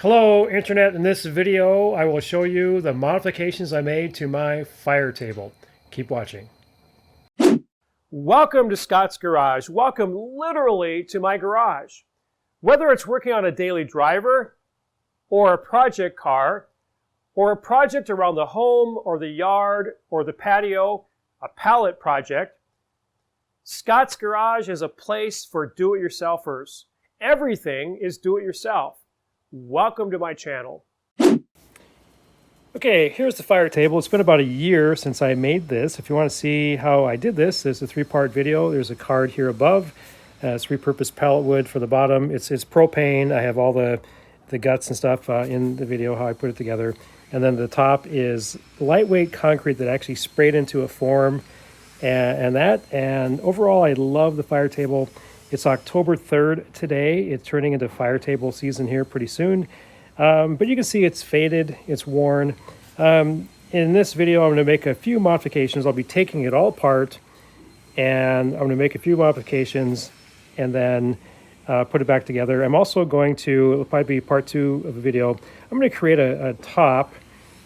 Hello Internet, in this video I will show you the modifications I made to my fire table. Keep watching. Welcome to Scott's Garage. Welcome literally to my garage. Whether it's working on a daily driver or a project car or a project around the home or the yard or the patio, a pallet project, Scott's Garage is a place for do-it-yourselfers. Everything is do-it-yourself. Welcome to my channel. Okay, here's the fire table. It's been about a year since I made this. If you want to see how I did this, there's a 3-part video. There's a card here above. It's repurposed pallet wood for the bottom. It's propane. I have all the guts and stuff in the video, how I put it together. And then the top is lightweight concrete that actually sprayed into a form and overall I love the fire table. It's October 3rd today. It's turning into fire table season here pretty soon. But you can see it's faded, it's worn. In this video, I'm going to make a few modifications. I'll be taking it all apart and I'm going to make a few modifications and then put it back together. I'm also going to, it'll probably be part 2 of the video, I'm going to create a top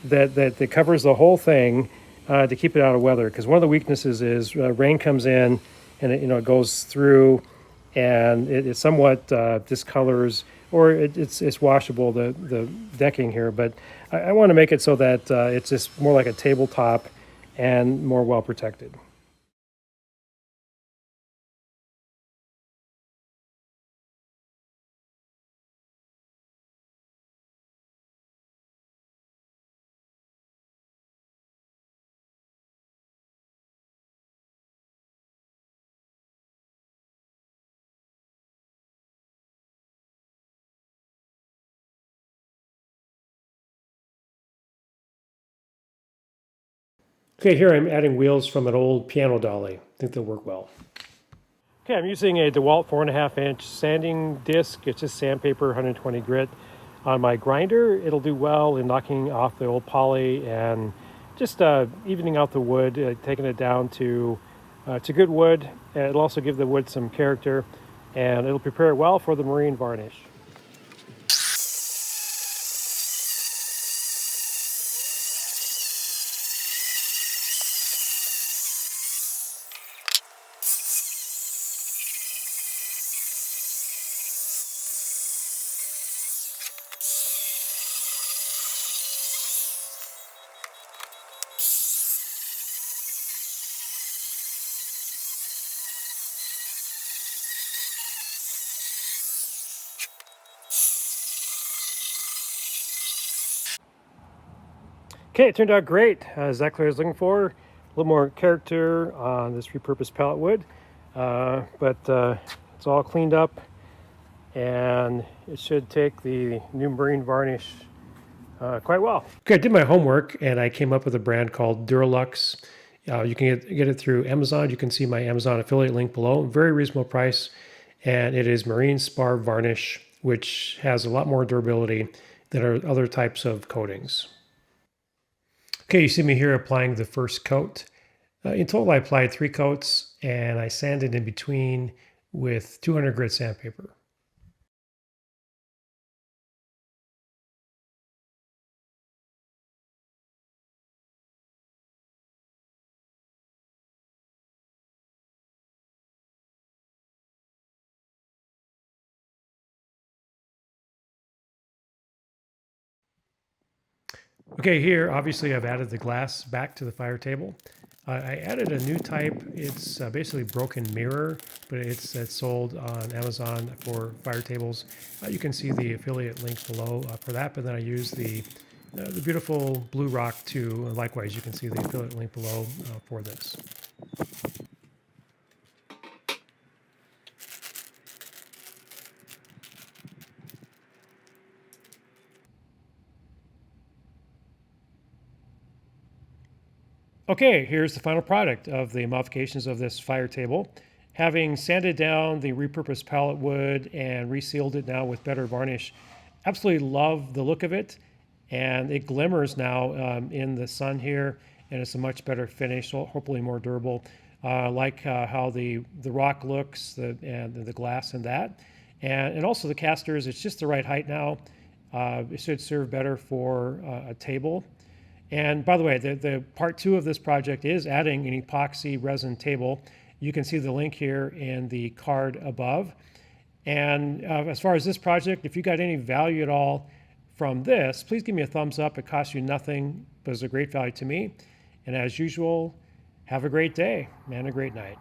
that covers the whole thing to keep it out of weather. Because one of the weaknesses is rain comes in and it goes through and it somewhat discolors, or it's washable, the decking here, but I want to make it so that it's just more like a tabletop and more well protected. Okay, here I'm adding wheels from an old piano dolly. I think they'll work well. Okay, I'm using a DeWalt 4.5-inch sanding disc. It's just sandpaper, 120 grit. On my grinder, it'll do well in knocking off the old poly and just evening out the wood, taking it down to good wood. It'll also give the wood some character, and it'll prepare it well for the marine varnish. Okay, it turned out great. Exactly what I was looking for. A little more character on this repurposed pallet wood. But it's all cleaned up and it should take the new marine varnish quite well. Okay, I did my homework and I came up with a brand called Duralux. You can get it through Amazon. You can see my Amazon affiliate link below. Very reasonable price. And it is marine spar varnish, which has a lot more durability than other types of coatings. Okay, you see me here applying the first coat. In total, I applied 3 coats and I sanded in between with 200 grit sandpaper. Okay, here, obviously I've added the glass back to the fire table. I added a new type. It's basically broken mirror, but it's sold on Amazon for fire tables. You can see the affiliate link below for that, but then I use the beautiful blue rock too. Likewise, you can see the affiliate link below for this. Okay, here's the final product of the modifications of this fire table. Having sanded down the repurposed pallet wood and resealed it now with better varnish, absolutely love the look of it. And it glimmers now in the sun here, and it's a much better finish, so hopefully more durable. Like how the rock looks, and the glass and that. And also the casters, it's just the right height now. It should serve better for a table. And by the way, the part 2 of this project is adding an epoxy resin table. You can see the link here in the card above. And as far as this project, if you got any value at all from this, please give me a thumbs up. It costs you nothing, but it's a great value to me. And as usual, have a great day and a great night.